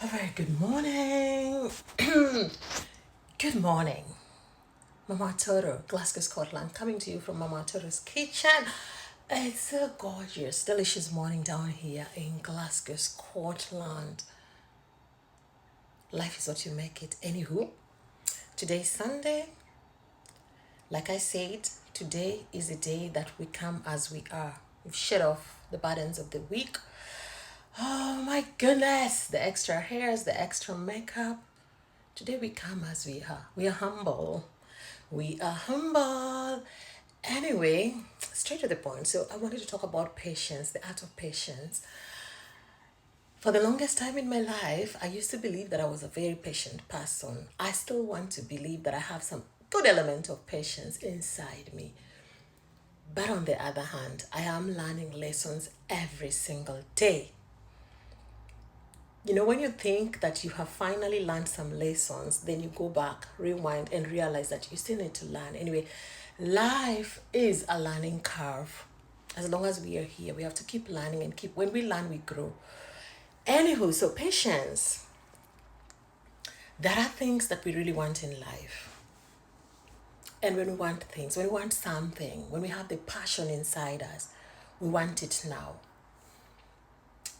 A very good morning. Good morning. Mama Toto, Glasgow, Scotland, coming to you from Mama Toto's kitchen. It's a gorgeous, delicious morning down here in Glasgow, Scotland. Life is what you make it. Anywho, today's Sunday. Like I said, today is a day that we come as we are. We've shed off the burdens of the week. Oh my goodness, the extra hairs, the extra makeup. Today we come as we are. We are humble. We are humble. Anyway, straight to the point. So I wanted to talk about patience, the art of patience. For the longest time in my life, I used to believe that I was a very patient person. I still want to believe that I have some good element of patience inside me. But on the other hand, I am learning lessons every single day. You know, when you think that you have finally learned some lessons, then you go back, rewind, and realize that you still need to learn. Anyway, life is a learning curve. As long as we are here, we have to keep learning and keep, when we learn, we grow. Anywho, so patience. There are things that we really want in life. And when we want things, when we want something, when we have the passion inside us, we want it now.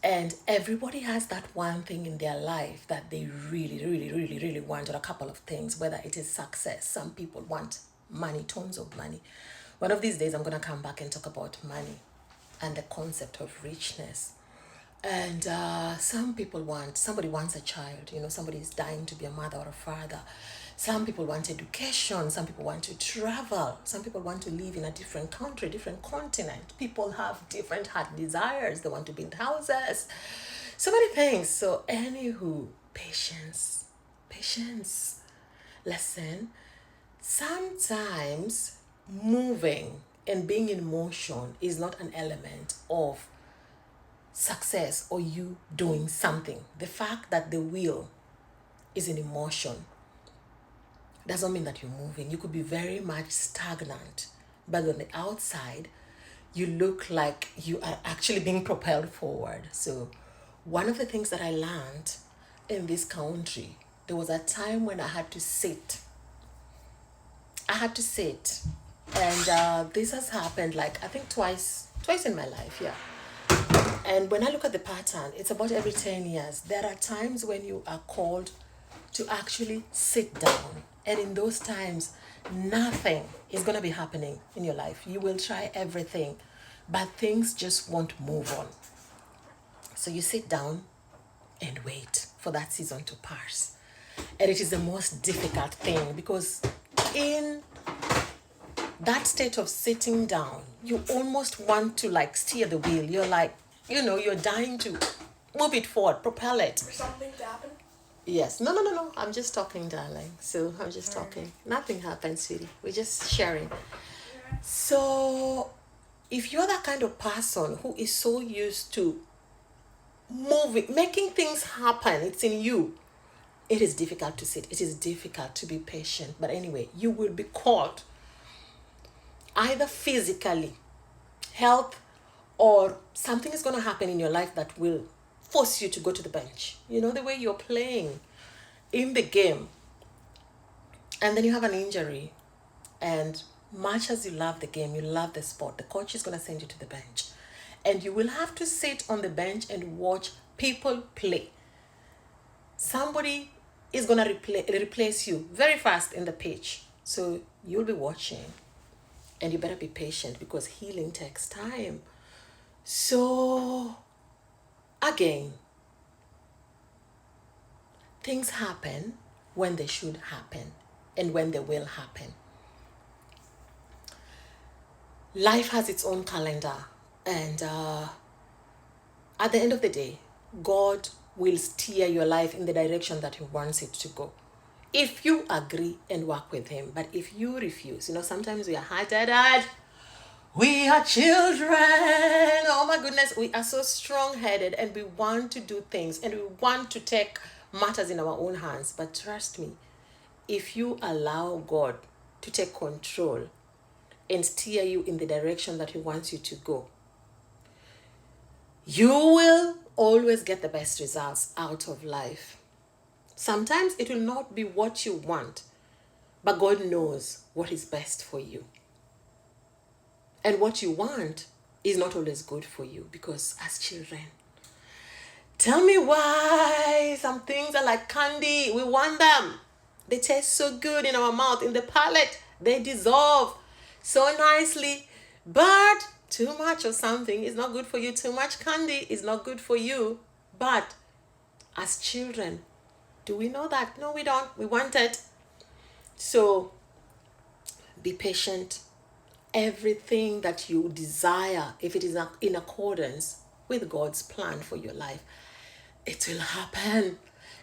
And everybody has that one thing in their life that they really, really, really, really want, or a couple of things, whether it is success. Some people want money, tons of money. One of these days, I'm going to come back and talk about money and the concept of richness. And somebody wants a child, somebody is dying to be a mother or a father. Some people want education, some people want to travel, some people want to live in a different country, different continent. People have different heart desires, they want to build houses, so many things. So anywho, patience. Listen, sometimes moving and being in motion is not an element of success or you doing something. The fact that the wheel is in emotion doesn't mean that you're moving. You could be very much stagnant, but on the outside, you look like you are actually being propelled forward. So, one of the things that I learned in this country, there was a time when I had to sit. And this has happened like I think twice in my life, yeah. And when I look at the pattern, it's about every 10 years. There are times when you are called to actually sit down. And in those times, nothing is going to be happening in your life. You will try everything, but things just won't move on. So you sit down and wait for that season to pass. And it is the most difficult thing because in that state of sitting down, you almost want to like steer the wheel. You're like, you're dying to move it forward, propel it. For something to happen? Yes. No. I'm just talking, darling. So I'm just talking. Nothing happens, sweetie. We're just sharing. So if you're that kind of person who is so used to moving, making things happen, it's in you. It is difficult to sit. It is difficult to be patient. But anyway, you will be called either physically, health, or something is going to happen in your life that will force you to go to the bench. You know, the way you're playing in the game, and then you have an injury, and much as you love the game, you love the sport, the coach is going to send you to the bench, and you will have to sit on the bench and watch people play. Somebody is going to replace you very fast in the pitch, so you'll be watching, and you better be patient because healing takes time. So again, things happen when they should happen and when they will happen. Life has its own calendar, and at the end of the day, God will steer your life in the direction that He wants it to go. If you agree and work with Him, but if you refuse, sometimes we are hard-headed. We are children. Oh my goodness, we are so strong-headed and we want to do things and we want to take matters in our own hands. But trust me, if you allow God to take control and steer you in the direction that He wants you to go, You will always get the best results out of life. Sometimes it will not be what you want, but God knows what is best for you. And what you want is not always good for you, because as children, tell me why some things are like candy. We want them. They taste so good in our mouth, in the palate. They dissolve so nicely. But too much of something is not good for you. Too much candy is not good for you. But as children, do we know that? No, we don't. We want it. So be patient. Everything that you desire, if it is in accordance with God's plan for your life, it will happen.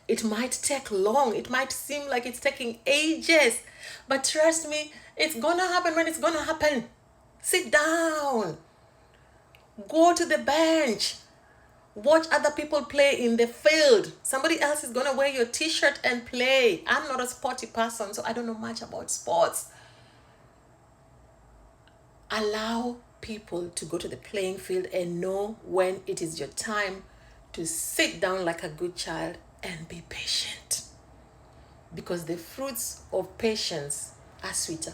It might take long. It might seem like it's taking ages. But trust me, it's gonna happen when it's gonna happen. Sit down. Go to the bench. Watch other people play in the field. Somebody else is gonna wear your t-shirt and play. I'm not a sporty person, so I don't know much about sports. Allow people to go to the playing field and know when it is your time to sit down like a good child and be patient. Because the fruits of patience are sweeter.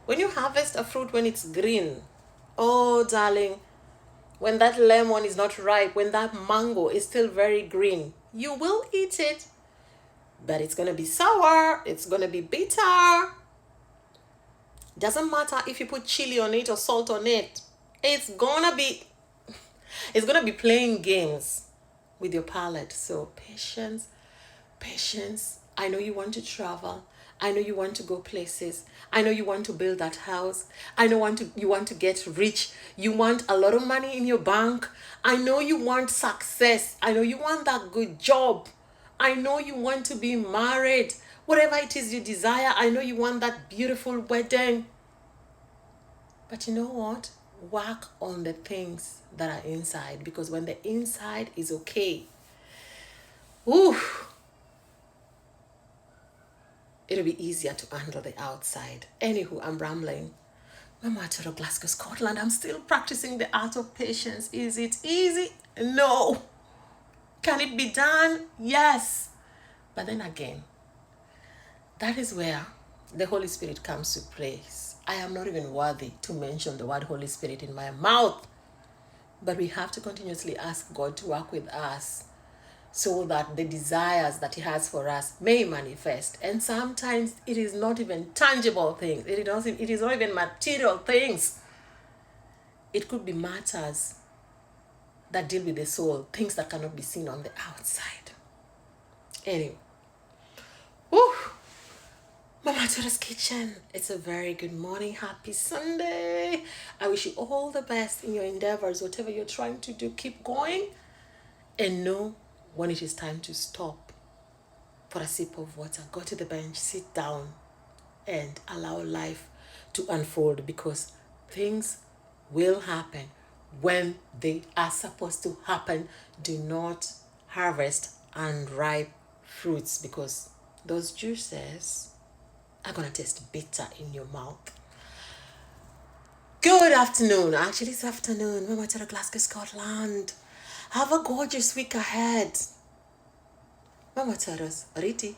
When you harvest a fruit when it's green, oh darling, when that lemon is not ripe, when that mango is still very green, you will eat it. But it's going to be sour, it's going to be bitter. Doesn't matter if you put chili on it or salt on it. It's gonna be playing games with your palate. So patience, patience. I know you want to travel. I know you want to go places. I know you want to build that house. I know you want to get rich. You want a lot of money in your bank. I know you want success. I know you want that good job. I know you want to be married. Whatever it is you desire, I know you want that beautiful wedding. But you know what? Work on the things that are inside, because when the inside is okay, ooh, it'll be easier to handle the outside. Anywho, I'm rambling. I'm out of Glasgow, Scotland. I'm still practicing the art of patience. Is it easy? No. Can it be done? Yes. But then again, that is where the Holy Spirit comes to place. I am not even worthy to mention the word Holy Spirit in my mouth. But we have to continuously ask God to work with us so that the desires that He has for us may manifest. And sometimes it is not even tangible things. It is not even material things. It could be matters that deal with the soul, things that cannot be seen on the outside. Anyway, woo! Mama Tora's Kitchen. It's a very good morning. Happy Sunday. I wish you all the best in your endeavors. Whatever you're trying to do, keep going. And know when it is time to stop for a sip of water. Go to the bench, sit down, and allow life to unfold, because things will happen when they are supposed to happen. Do not harvest unripe fruits, because those juices are going to taste bitter in your mouth. Good afternoon. Actually, it's afternoon. Mama Tara, Glasgow, Scotland. Have a gorgeous week ahead. Mama Tara's Riti.